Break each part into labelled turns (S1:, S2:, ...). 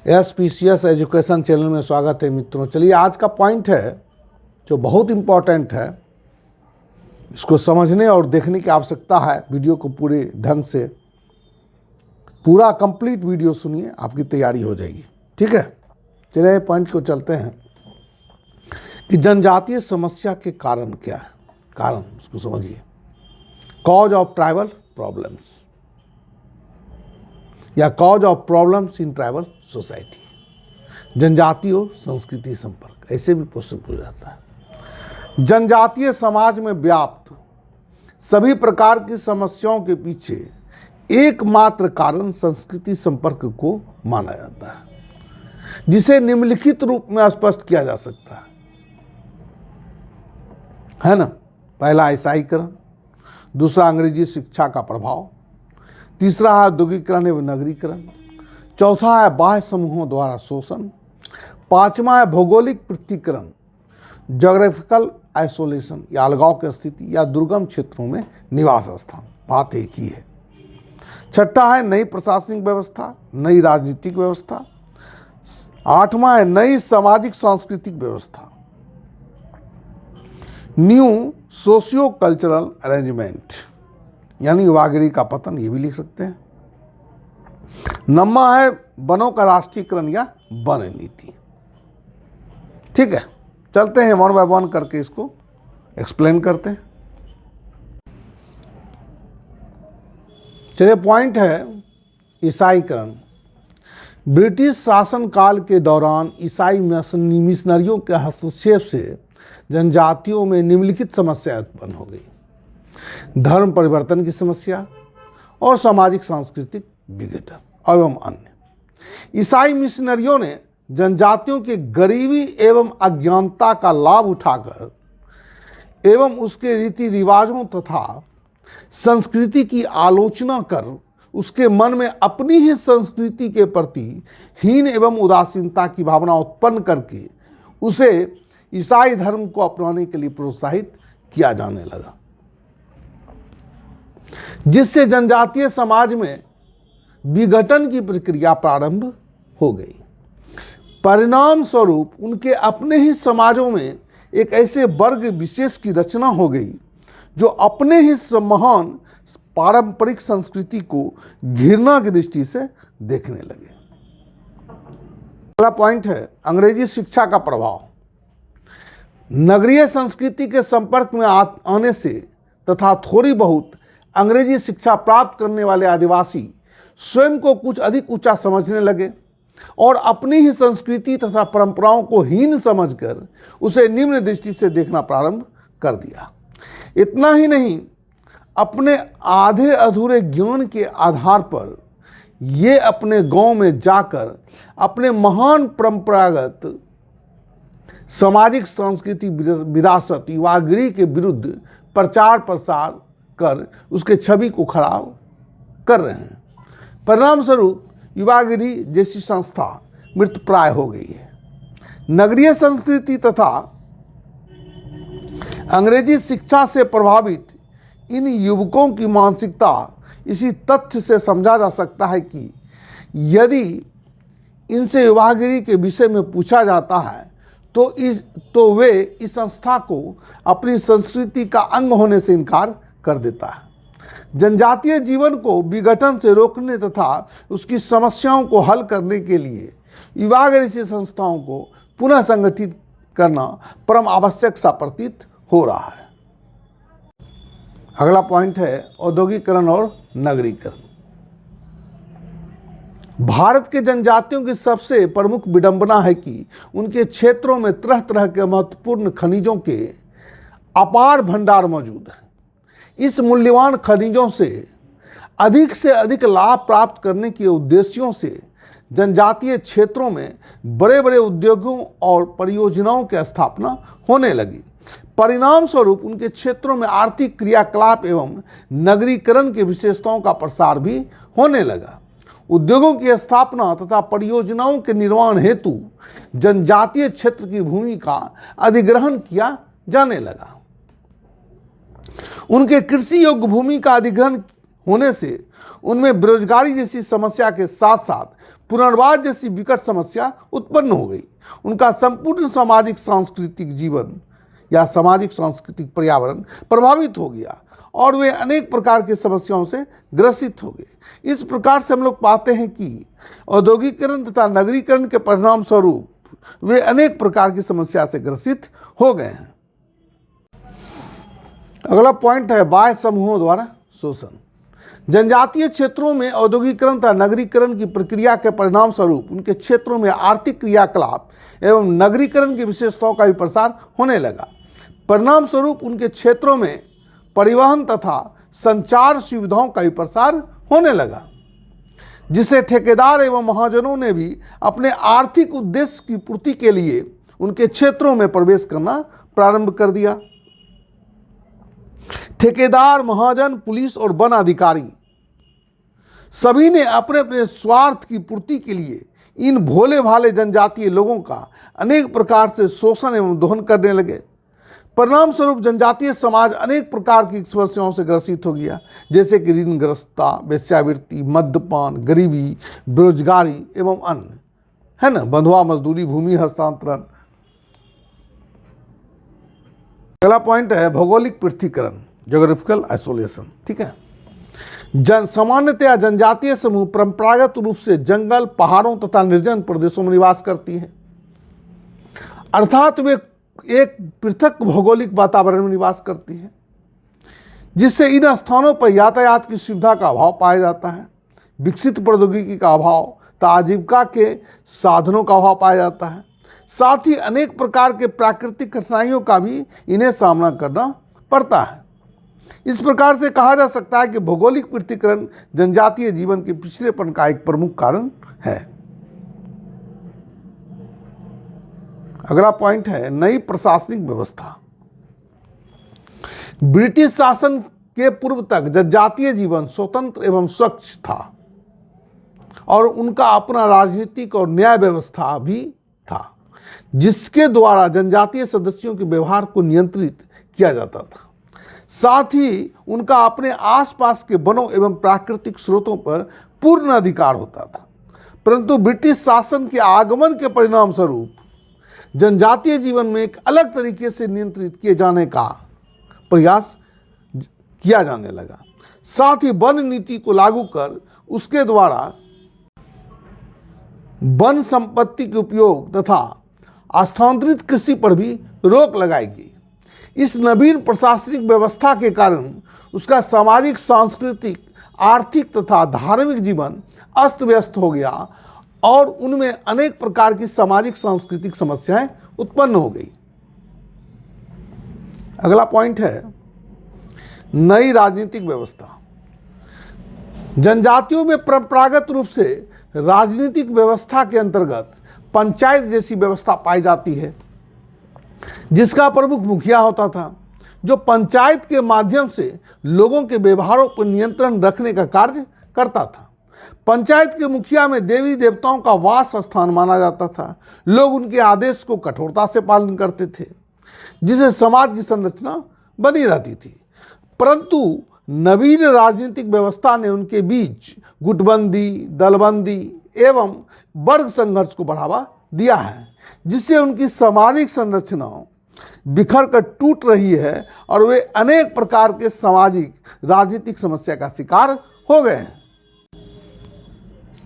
S1: SPCS education channel में स्वागत है मित्रों। चलिए आज का पॉइंट है जो बहुत इम्पॉर्टेंट है, इसको समझने और देखने की आवश्यकता है। वीडियो को पूरे ढंग से पूरा कंप्लीट वीडियो सुनिए, आपकी तैयारी हो जाएगी। ठीक है, चलिए पॉइंट को चलते हैं कि जनजातीय समस्या के कारण क्या है। कारण उसको समझिए, कॉज ऑफ ट्राइबल प्रॉब्लम्स या cause of problems in tribal society. जनजातीय और संस्कृति संपर्क, ऐसे भी क्वेश्चन हो जाता है। जनजातीय समाज में व्याप्त सभी प्रकार की समस्याओं के पीछे एकमात्र कारण संस्कृति संपर्क को माना जाता है, जिसे निम्नलिखित रूप में स्पष्ट किया जा सकता है ना। पहला ईसाईकरण, दूसरा अंग्रेजी शिक्षा का प्रभाव, तीसरा है औद्योगिकरण एवं नगरीकरण, चौथा है बाह्य समूहों द्वारा शोषण, पांचवा है भौगोलिक पृथक्करण, जोग्राफिकल आइसोलेशन या अलगाव की स्थिति या दुर्गम क्षेत्रों में निवास स्थान। बात एक ही है। छठा है नई प्रशासनिक व्यवस्था, नई राजनीतिक व्यवस्था, आठवां है नई सामाजिक सांस्कृतिक व्यवस्था, न्यू सोशियो कल्चरल अरेंजमेंट यानी युवागिरी का पतन, ये भी लिख सकते हैं। नौवां है वनों का राष्ट्रीयकरण या वन नीति। ठीक है, चलते हैं वन बाय वन करके इसको एक्सप्लेन करते हैं। चलिए पॉइंट है ईसाईकरण। ब्रिटिश शासनकाल के दौरान ईसाई मिशनरियों के हस्तक्षेप से जनजातियों में निम्नलिखित समस्याएं उत्पन्न हो गई: धर्म परिवर्तन की समस्या और सामाजिक सांस्कृतिक विघटन एवं अन्य। ईसाई मिशनरियों ने जनजातियों के गरीबी एवं अज्ञानता का लाभ उठाकर एवं उसके रीति रिवाजों तथा संस्कृति की आलोचना कर उसके मन में अपनी ही संस्कृति के प्रति हीन एवं उदासीनता की भावना उत्पन्न करके उसे ईसाई धर्म को अपनाने के लिए प्रोत्साहित किया जाने लगा, जिससे जनजातीय समाज में विघटन की प्रक्रिया प्रारंभ हो गई। परिणाम स्वरूप उनके अपने ही समाजों में एक ऐसे वर्ग विशेष की रचना हो गई जो अपने ही महान पारंपरिक संस्कृति को घृणा की दृष्टि से देखने लगे। अगला पॉइंट है अंग्रेजी शिक्षा का प्रभाव। नगरीय संस्कृति के संपर्क में आने से तथा थोड़ी बहुत अंग्रेजी शिक्षा प्राप्त करने वाले आदिवासी स्वयं को कुछ अधिक ऊंचा समझने लगे और अपनी ही संस्कृति तथा परंपराओं को हीन समझकर उसे निम्न दृष्टि से देखना प्रारंभ कर दिया। इतना ही नहीं, अपने आधे अधूरे ज्ञान के आधार पर ये अपने गांव में जाकर अपने महान परंपरागत सामाजिक सांस्कृतिक विरासत युवागिरी के विरुद्ध प्रचार प्रसार कर उसके छवि को खराब कर रहे हैं। परिणाम स्वरूप युवागिरी जैसी संस्था मृतप्राय हो गई है। नगरीय संस्कृति तथा अंग्रेजी शिक्षा से प्रभावित इन युवकों की मानसिकता इसी तथ्य से समझा जा सकता है कि यदि इनसे युवागिरी के विषय में पूछा जाता है तो वे इस संस्था को अपनी संस्कृति का अंग होने से इनकार कर देता है। जनजातीय जीवन को विघटन से रोकने तथा उसकी समस्याओं को हल करने के लिए युवागिरी संस्थाओं को पुनः संगठित करना परम आवश्यक सा प्रतीत हो रहा है। अगला पॉइंट है औद्योगिकरण और नगरीकरण। भारत के जनजातियों की सबसे प्रमुख विडंबना है कि उनके क्षेत्रों में तरह तरह के महत्वपूर्ण खनिजों के अपार भंडार मौजूद हैं। इस मूल्यवान खनिजों से अधिक लाभ प्राप्त करने के उद्देश्यों से जनजातीय क्षेत्रों में बड़े बड़े उद्योगों और परियोजनाओं की स्थापना होने लगी। परिणाम स्वरूप उनके क्षेत्रों में आर्थिक क्रियाकलाप एवं नगरीकरण की विशेषताओं का प्रसार भी होने लगा। उद्योगों की स्थापना तथा परियोजनाओं के निर्माण हेतु जनजातीय क्षेत्र की भूमि का अधिग्रहण किया जाने लगा। उनके कृषि योग्य भूमि का अधिग्रहण होने से उनमें बेरोजगारी जैसी समस्या के साथ साथ पुनर्वास जैसी विकट समस्या उत्पन्न हो गई। उनका संपूर्ण सामाजिक सांस्कृतिक जीवन या सामाजिक सांस्कृतिक पर्यावरण प्रभावित हो गया और वे अनेक प्रकार की समस्याओं से ग्रसित हो गए। इस प्रकार से हम लोग पाते हैं कि औद्योगिकरण तथा नगरीकरण के परिणाम स्वरूप वे अनेक प्रकार की समस्या से ग्रसित हो गए हैं। अगला पॉइंट है बाह्य समूहों द्वारा शोषण। जनजातीय क्षेत्रों में औद्योगिकरण तथा नगरीकरण की प्रक्रिया के परिणाम स्वरूप उनके क्षेत्रों में आर्थिक क्रियाकलाप एवं नगरीकरण की विशेषताओं का भी प्रसार होने लगा। परिणाम स्वरूप उनके क्षेत्रों में परिवहन तथा संचार सुविधाओं का भी प्रसार होने लगा, जिसे ठेकेदार एवं महाजनों ने भी अपने आर्थिक उद्देश्य की पूर्ति के लिए उनके क्षेत्रों में प्रवेश करना प्रारंभ कर दिया। ठेकेदार, महाजन, पुलिस और वन अधिकारी सभी ने अपने अपने स्वार्थ की पूर्ति के लिए इन भोले भाले जनजातीय लोगों का अनेक प्रकार से शोषण एवं दोहन करने लगे। परिणाम स्वरूप जनजातीय समाज अनेक प्रकार की समस्याओं से ग्रसित हो गया, जैसे कि ऋणग्रस्तता, वेश्यावृत्ति, मद्यपान, गरीबी, बेरोजगारी एवं अन्य, है ना, बंधुआ मजदूरी, भूमि हस्तांतरण। अगला पॉइंट है भौगोलिक पृथकीकरण, ज्योग्राफिकल आइसोलेशन। ठीक है, सामान्यतया जनजातीय समूह परंपरागत रूप से जंगल, पहाड़ों तथा निर्जन प्रदेशों में निवास करती है, अर्थात वे एक पृथक भौगोलिक वातावरण में निवास करती है, जिससे इन स्थानों पर यातायात की सुविधा का अभाव पाया जाता है, विकसित प्रौद्योगिकी का अभाव तथा आजीविका के साधनों का अभाव पाया जाता है। साथ ही अनेक प्रकार के प्राकृतिक कठिनाइयों का भी इन्हें सामना करना पड़ता है। इस प्रकार से कहा जा सकता है कि भौगोलिक पृथकीकरण जनजातीय जीवन के पिछड़ेपन का एक प्रमुख कारण है। अगला पॉइंट है नई प्रशासनिक व्यवस्था। ब्रिटिश शासन के पूर्व तक जनजातीय जीवन स्वतंत्र एवं स्वच्छ था और उनका अपना राजनीतिक और न्याय व्यवस्था भी था, जिसके द्वारा जनजातीय सदस्यों के व्यवहार को नियंत्रित किया जाता था। साथ ही उनका अपने आसपास के वनों एवं प्राकृतिक स्रोतों पर पूर्ण अधिकार होता था। परंतु ब्रिटिश शासन के आगमन के परिणाम स्वरूप जनजातीय जीवन में एक अलग तरीके से नियंत्रित किए जाने का प्रयास किया जाने लगा। साथ ही वन नीति को लागू कर उसके द्वारा वन संपत्ति के उपयोग तथा स्थानांतरित कृषि पर भी रोक लगाई गई। इस नवीन प्रशासनिक व्यवस्था के कारण उसका सामाजिक, सांस्कृतिक, आर्थिक तथा धार्मिक जीवन अस्त व्यस्त हो गया और उनमें अनेक प्रकार की सामाजिक सांस्कृतिक समस्याएं उत्पन्न हो गई। अगला पॉइंट है नई राजनीतिक व्यवस्था। जनजातियों में परंपरागत रूप से राजनीतिक व्यवस्था के अंतर्गत पंचायत जैसी व्यवस्था पाई जाती है, जिसका प्रमुख मुखिया होता था, जो पंचायत के माध्यम से लोगों के व्यवहारों पर नियंत्रण रखने का कार्य करता था। पंचायत के मुखिया में देवी देवताओं का वास स्थान माना जाता था। लोग उनके आदेश को कठोरता से पालन करते थे, जिससे समाज की संरचना बनी रहती थी। परंतु नवीन राजनीतिक व्यवस्था ने उनके बीच गुटबंदी, दलबंदी एवं वर्ग संघर्ष को बढ़ावा दिया है, जिससे उनकी सामाजिक संरचना बिखर कर टूट रही है और वे अनेक प्रकार के सामाजिक राजनीतिक समस्या का शिकार हो गए हैं।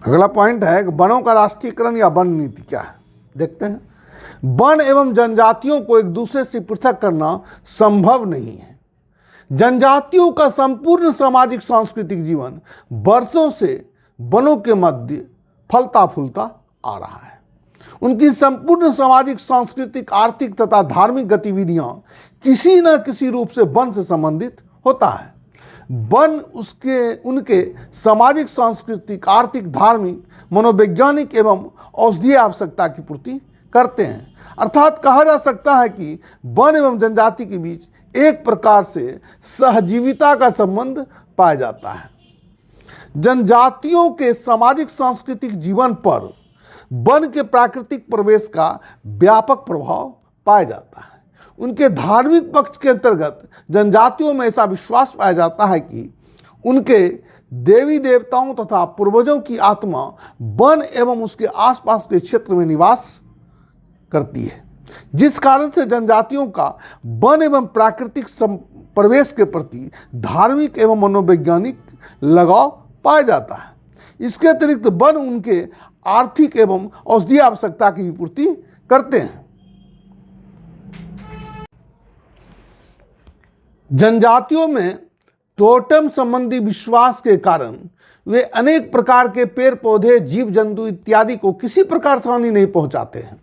S1: अगला पॉइंट है वनों का राष्ट्रीयकरण या वन नीति क्या है, देखते हैं। वन एवं जनजातियों को एक दूसरे से पृथक करना संभव नहीं है। जनजातियों का संपूर्ण सामाजिक सांस्कृतिक जीवन वर्षों से वनों के मध्य फलता फूलता आ रहा है। उनकी संपूर्ण सामाजिक, सांस्कृतिक, आर्थिक तथा धार्मिक गतिविधियां किसी न किसी रूप से वन से संबंधित होता है। वन उनके सामाजिक, सांस्कृतिक, आर्थिक, धार्मिक, मनोवैज्ञानिक एवं औषधीय आवश्यकता की पूर्ति करते हैं। अर्थात कहा जा सकता है कि वन एवं जनजाति के बीच एक प्रकार से सहजीविता का संबंध पाया जाता है। जनजातियों के सामाजिक सांस्कृतिक जीवन पर वन के प्राकृतिक प्रवेश का व्यापक प्रभाव पाया जाता है। उनके धार्मिक पक्ष के अंतर्गत जनजातियों में ऐसा विश्वास पाया जाता है कि उनके देवी देवताओं तथा पूर्वजों की आत्मा वन एवं उसके आसपास के क्षेत्र में निवास करती है, जिस कारण से जनजातियों का वन एवं प्राकृतिक प्रवेश के प्रति धार्मिक एवं मनोवैज्ञानिक लगाव पाया जाता है। इसके अतिरिक्त वन उनके आर्थिक एवं औषधीय आवश्यकता की भी पूर्ति करते हैं। जनजातियों में टोटम संबंधी विश्वास के कारण वे अनेक प्रकार के पेड़ पौधे, जीव जंतु इत्यादि को किसी प्रकार से हानि नहीं पहुंचाते हैं।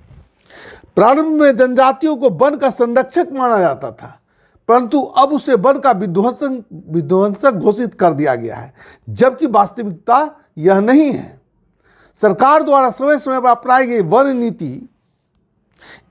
S1: प्रारंभ में जनजातियों को वन का संरक्षक माना जाता था, परंतु अब उसे वन का विध्वंसक घोषित कर दिया गया है, जबकि वास्तविकता यह नहीं है। सरकार द्वारा समय समय पर अपनाई गई वन नीति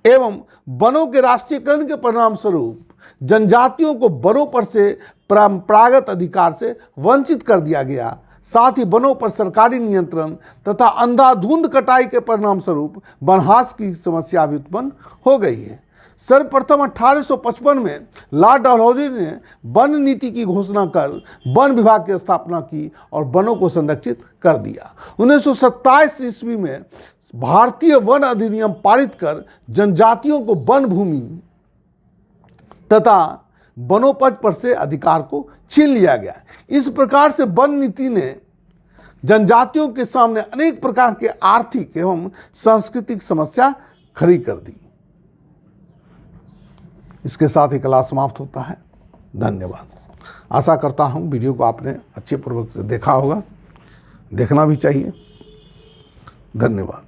S1: एवं वनों के राष्ट्रीयकरण के परिणाम स्वरूप जनजातियों को वनों पर से परंपरागत अधिकार से वंचित कर दिया गया। साथ ही वनों पर सरकारी नियंत्रण तथा अंधाधुंध कटाई के परिणाम स्वरूप वनहास की समस्या भी उत्पन्न हो गई है। सर्वप्रथम 1855 में लॉर्ड डलहौजी ने वन नीति की घोषणा कर वन विभाग की स्थापना की और वनों को संरक्षित कर दिया। 1927 ईस्वी में भारतीय वन अधिनियम पारित कर जनजातियों को वन भूमि तथा वनोपज पर से अधिकार को छीन लिया गया। इस प्रकार से वन नीति ने जनजातियों के सामने अनेक प्रकार के आर्थिक एवं सांस्कृतिक समस्या खड़ी कर दी। इसके साथ ही क्लास समाप्त होता है। धन्यवाद। आशा करता हूँ वीडियो को आपने अच्छे पूर्वक से देखा होगा, देखना भी चाहिए। धन्यवाद।